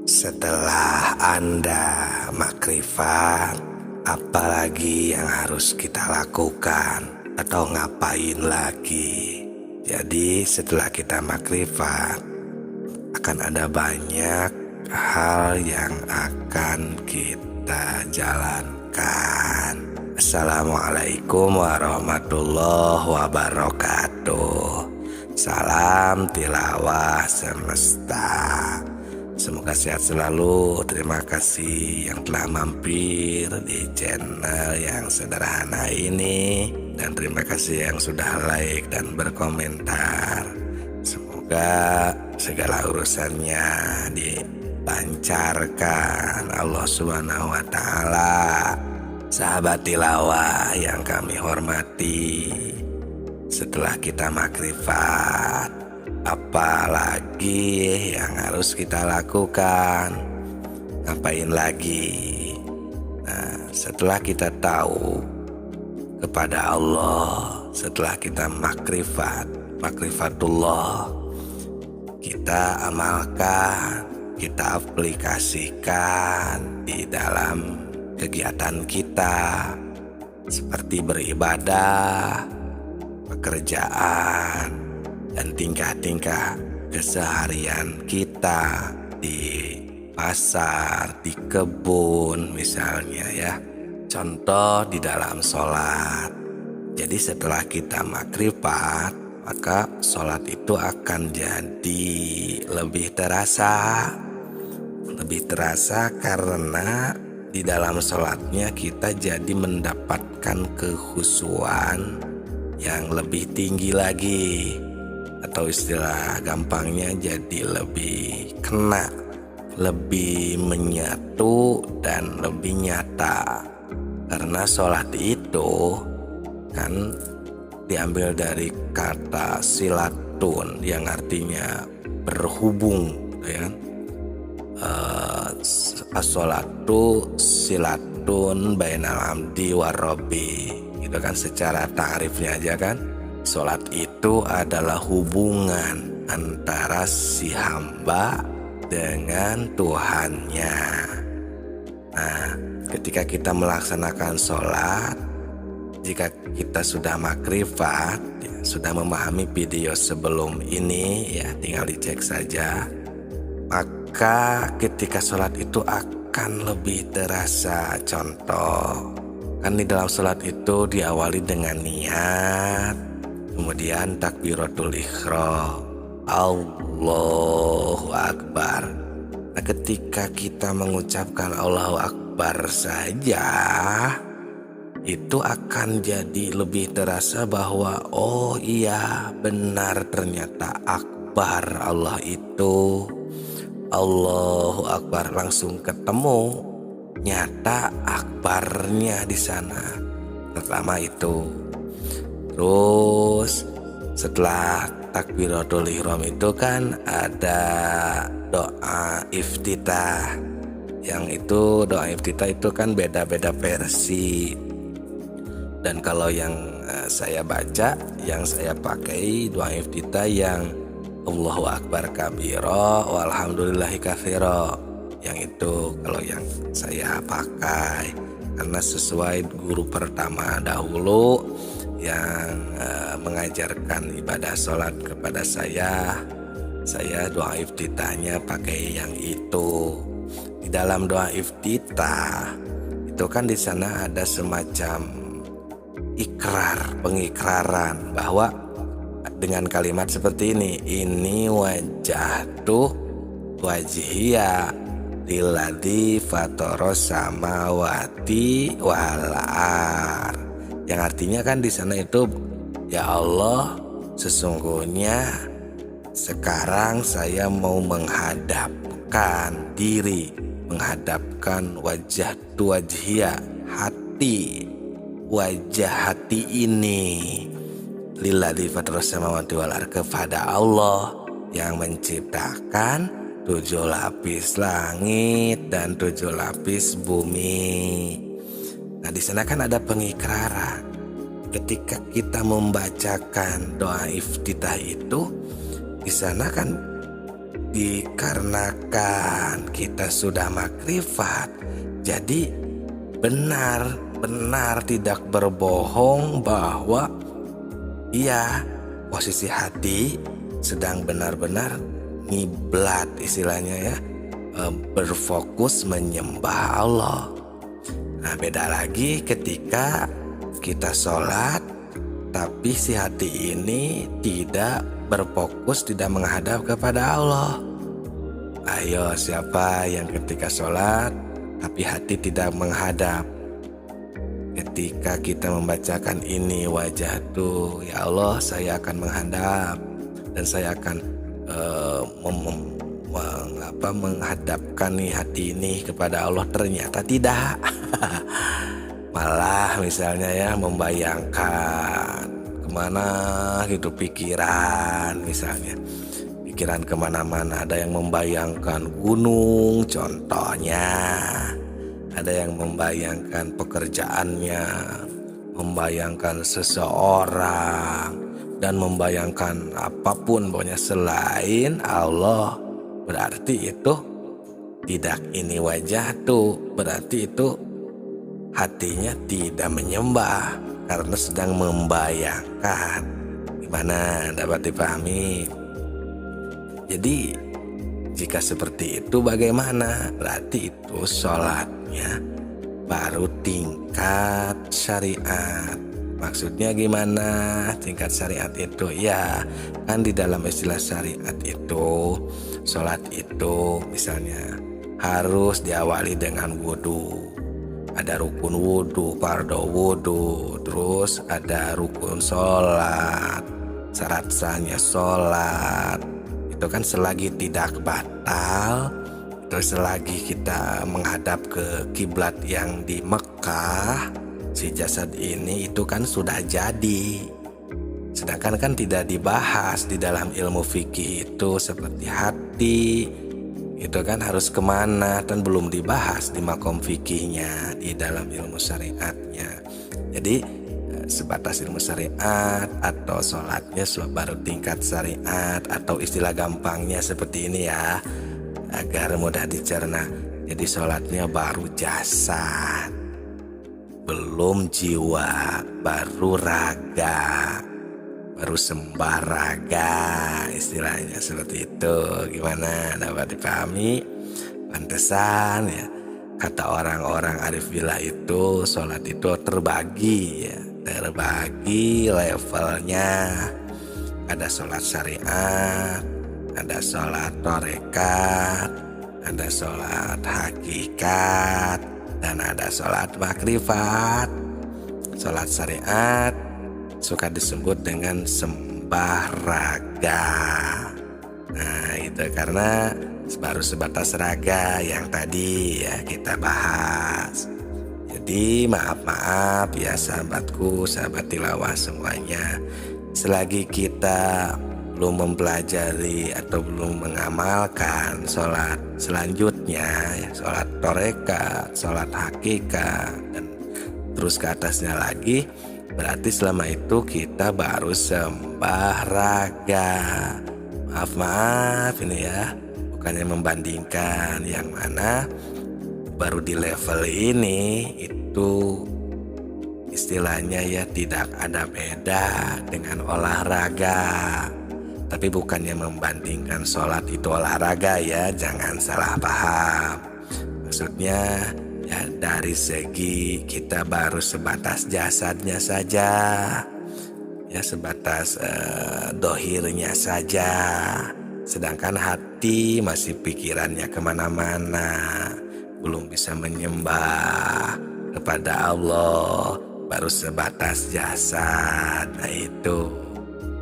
Setelah Anda makrifat, apalagi yang harus kita lakukan atau ngapain lagi? Jadi setelah kita makrifat, akan ada banyak hal yang akan kita jalankan. Assalamualaikum warahmatullahi wabarakatuh. Salam tilawah semesta. Semoga sehat selalu. Terima kasih yang telah mampir di channel yang sederhana ini, dan terima kasih yang sudah like dan berkomentar. Semoga segala urusannya dilancarkan Allah Subhanahu wa Ta'ala. Sahabat tilawah yang kami hormati, setelah kita makrifat, apalagi yang harus kita lakukan? Ngapain lagi? Nah, setelah kita tahu kepada Allah, setelah kita makrifatullah, kita amalkan, kita aplikasikan di dalam kegiatan kita, seperti beribadah, pekerjaan, dan tingkah-tingkah keseharian kita di pasar, di kebun misalnya ya. Contoh di dalam sholat. Jadi setelah kita makrifat, maka sholat itu akan jadi lebih terasa. Lebih terasa karena di dalam sholatnya kita jadi mendapatkan kekhusyuan yang lebih tinggi lagi, atau istilah gampangnya jadi lebih kena, lebih menyatu dan lebih nyata. Karena sholat itu kan diambil dari kata silatun yang artinya berhubung, ya. As-sholatu silatun bainal abdi warabbi, gitu kan secara ta'rifnya aja kan. Sholat itu adalah hubungan antara si hamba dengan Tuhannya. Nah, ketika kita melaksanakan sholat, jika kita sudah makrifat, ya, sudah memahami video sebelum ini, ya tinggal dicek saja, maka ketika sholat itu akan lebih terasa. Contoh, kan di dalam sholat itu diawali dengan niat, kemudian takbiratul ihram, Allahu Akbar. Nah, ketika kita mengucapkan Allahu Akbar saja, itu akan jadi lebih terasa bahwa oh iya benar, ternyata Akbar Allah itu. Allahu Akbar, langsung ketemu nyata akbarnya di sana. Pertama itu. Terus setelah takbiratul ihram itu kan ada doa iftitah. Yang itu doa iftitah itu kan beda-beda versi. Dan kalau yang saya baca, yang saya pakai doa iftitah yang Allahu Akbar kabira walhamdulillahi katsira. Yang itu kalau yang saya pakai, karena sesuai guru pertama dahulu yang mengajarkan ibadah sholat kepada saya doa iftitahnya pakai yang itu. Di dalam doa iftitah itu kan di sana ada semacam ikrar, pengikraran bahwa dengan kalimat seperti ini wajjahtu wajhiya lilladzi fataros samawati wal ard. Yang artinya kan di sana itu, ya Allah, sesungguhnya sekarang saya mau menghadapkan diri, menghadapkan wajhiya, hati, wajah hati ini lilladzi fataros samawati wal ard, kepada Allah yang menciptakan 7 lapis langit dan 7 lapis bumi. Nah, di sana kan ada pengikraran. Ketika kita membacakan doa iftitah itu, di sana kan dikarenakan kita sudah makrifat, jadi benar-benar tidak berbohong bahwa iya, posisi hati sedang benar-benar ngiblat istilahnya ya, berfokus menyembah Allah. Nah, beda lagi ketika kita sholat tapi si hati ini tidak berfokus, tidak menghadap kepada Allah. Ayo, siapa yang ketika sholat tapi hati tidak menghadap? Ketika kita membacakan ini wajah tuh, ya Allah saya akan menghadap dan saya akan menghadapkan nih hati ini kepada Allah, ternyata tidak. Malah misalnya ya membayangkan kemana gitu pikiran, misalnya pikiran kemana-mana, ada yang membayangkan gunung contohnya, ada yang membayangkan pekerjaannya, membayangkan seseorang, dan membayangkan apapun pokoknya selain Allah. Berarti itu tidak ini wajah tuh, berarti itu hatinya tidak menyembah karena sedang membayangkan. Gimana, dapat dipahami? Jadi jika seperti itu bagaimana? Berarti itu sholatnya baru tingkat syariat. Maksudnya gimana tingkat syariat itu? Ya kan di dalam istilah syariat itu, sholat itu misalnya harus diawali dengan wudhu. Ada rukun wudhu, fardu wudhu, terus ada rukun sholat, syarat sahnya sholat. Itu kan selagi tidak batal, terus selagi kita menghadap ke kiblat yang di Mekah, si jasad ini itu kan sudah jadi. Sedangkan kan tidak dibahas di dalam ilmu fikih itu seperti hati, itu kan harus kemana, dan belum dibahas di makom fikihnya di dalam ilmu syariatnya. Jadi sebatas ilmu syariat atau sholatnya baru tingkat syariat, atau istilah gampangnya seperti ini ya agar mudah dicerna. Jadi sholatnya baru jasad, belum jiwa, baru raga, baru sembah raga, istilahnya seperti itu. Gimana, dapat dipahami? Pantesan ya kata orang-orang arif billah itu sholat itu terbagi ya, terbagi levelnya. Ada sholat syariat, ada sholat torekat, ada sholat hakikat, dan ada sholat makrifat. Sholat syariat suka disebut dengan sembah raga. Nah itu karena baru sebatas raga yang tadi ya kita bahas. Jadi maaf ya sahabatku, sahabat tilawah semuanya, selagi kita belum mempelajari atau belum mengamalkan sholat selanjutnya ya, sholat torekat, sholat hakikat, dan terus ke atasnya lagi, berarti selama itu kita baru sembah raga. Maaf ini ya, bukannya membandingkan yang mana. Baru di level ini itu istilahnya ya tidak ada beda dengan olahraga. Tapi bukannya membandingkan sholat itu olahraga ya, jangan salah paham. Maksudnya ya dari segi kita baru sebatas jasadnya saja, ya sebatas dohirnya saja, sedangkan hati masih pikirannya kemana-mana, belum bisa menyembah kepada Allah, baru sebatas jasad. Nah itu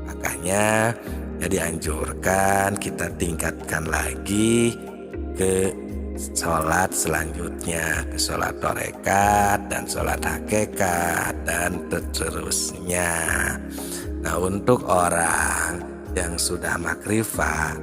makanya ya dianjurkan kita tingkatkan lagi ke sholat selanjutnya, ke sholat torekat dan sholat hakikat dan seterusnya. Nah untuk orang yang sudah makrifat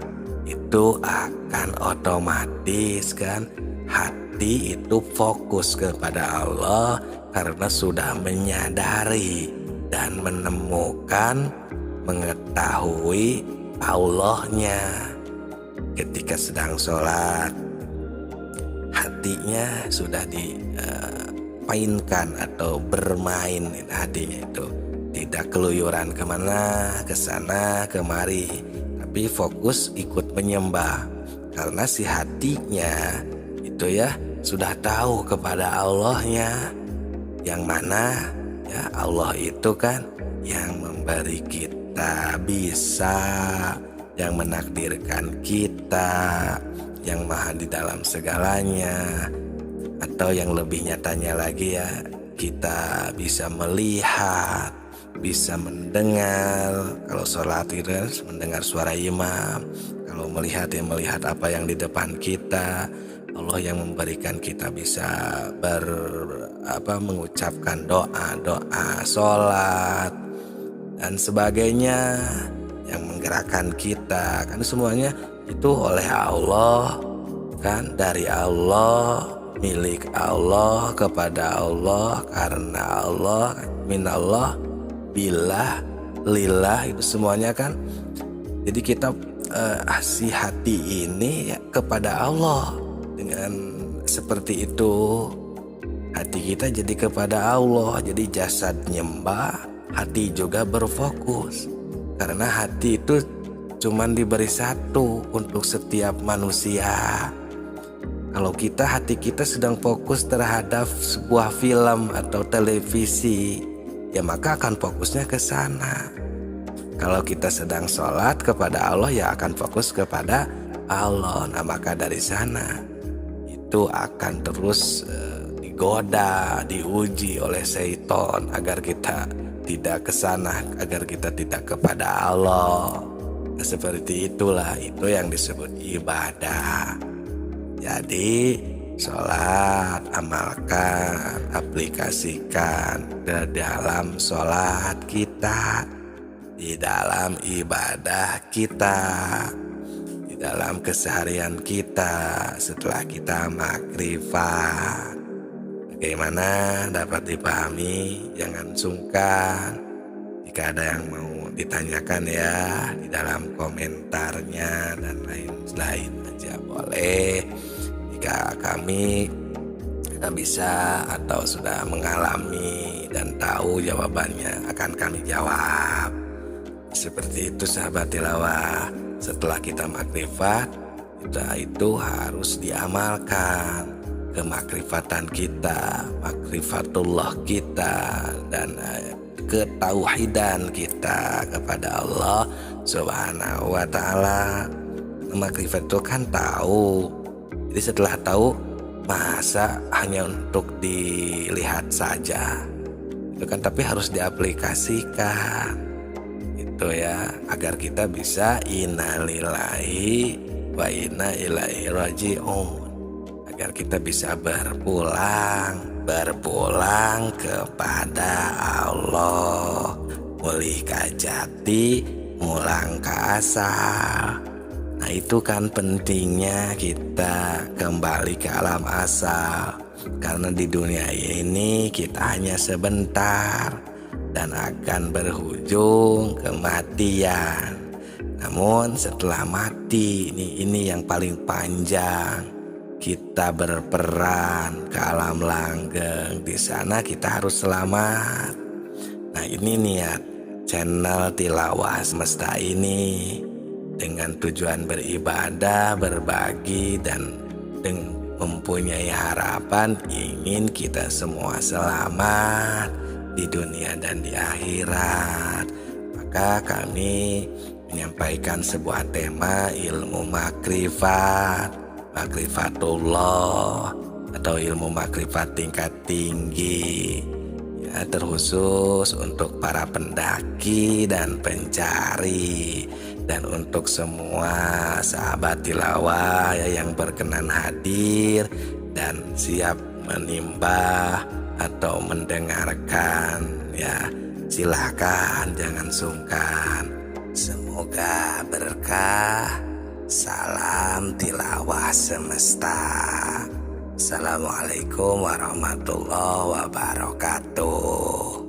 itu akan otomatis kan hati itu fokus kepada Allah karena sudah menyadari dan menemukan, mengetahui Allahnya. ketika sedang sholat hatinya sudah dimainkan atau bermain, hatinya itu tidak keluyuran kemana, kesana, kemari, tapi fokus ikut menyembah. Karena si hatinya itu ya sudah tahu kepada Allahnya, yang mana ya Allah itu kan yang memberi kita bisa, yang menakdirkan kita, yang maha di dalam segalanya. Atau yang lebih nyatanya lagi ya, kita bisa melihat, bisa mendengar. Kalau sholat itu kan mendengar suara imam. Kalau melihat ya melihat apa yang di depan kita. Allah yang memberikan kita bisa mengucapkan doa sholat dan sebagainya, yang menggerakkan kita kan semuanya itu oleh Allah, kan dari Allah, milik Allah, kepada Allah, karena Allah, minallah, billah, lillah, itu semuanya kan. Jadi kita si hati ini ya kepada Allah. Dengan seperti itu hati kita jadi kepada Allah. Jadi jasad nyembah, hati juga berfokus. Karena hati itu cuman diberi satu untuk setiap manusia. Kalau hati kita sedang fokus terhadap sebuah film atau televisi, ya maka akan fokusnya ke sana. Kalau kita sedang sholat kepada Allah, ya akan fokus kepada Allah. Nah maka dari sana itu akan terus digoda, diuji oleh syaitan agar kita tidak ke sana, agar kita tidak kepada Allah. Nah, seperti itulah, itu yang disebut ibadah. Jadi sholat amalkan, aplikasikan ke dalam sholat kita, di dalam ibadah kita, di dalam keseharian kita setelah kita makrifat. Bagaimana, dapat dipahami? Jangan sungkan. Jika ada yang mau ditanyakan ya di dalam komentarnya dan lain-lain aja boleh. Jika kami bisa atau sudah mengalami dan tahu jawabannya, akan kami jawab. Seperti itu sahabat tilawah. Setelah kita makrifat, kita itu harus diamalkan kemakrifatan kita, makrifatullah kita, dan ketauhidan kita kepada Allah Subhanahu wa ta'ala. Makrifat itu kan tahu. Jadi setelah tahu, masa hanya untuk dilihat saja itu kan, tapi harus diaplikasikan itu ya, agar kita bisa innalillahi wa inna ilaihi raji'un, agar kita bisa berpulang kepada Allah, mulih ka jati, mulang ka asal. Nah itu kan pentingnya kita kembali ke alam asal, karena di dunia ini kita hanya sebentar dan akan berujung kematian. Namun setelah mati ini yang paling panjang, kita berperan ke alam langgeng. Di sana kita harus selamat. Nah ini niat channel Tilawah Semesta ini, dengan tujuan beribadah, berbagi, dan mempunyai harapan ingin kita semua selamat di dunia dan di akhirat. Maka kami menyampaikan sebuah tema ilmu makrifat, makrifatullah, atau ilmu makrifat tingkat tinggi ya, terkhusus untuk para pendaki dan pencari, dan untuk semua sahabat tilawah ya, yang berkenan hadir dan siap menimba atau mendengarkan ya, silakan, jangan sungkan. Semoga berkah. Salam tilawah semesta. Assalamualaikum warahmatullahi wabarakatuh.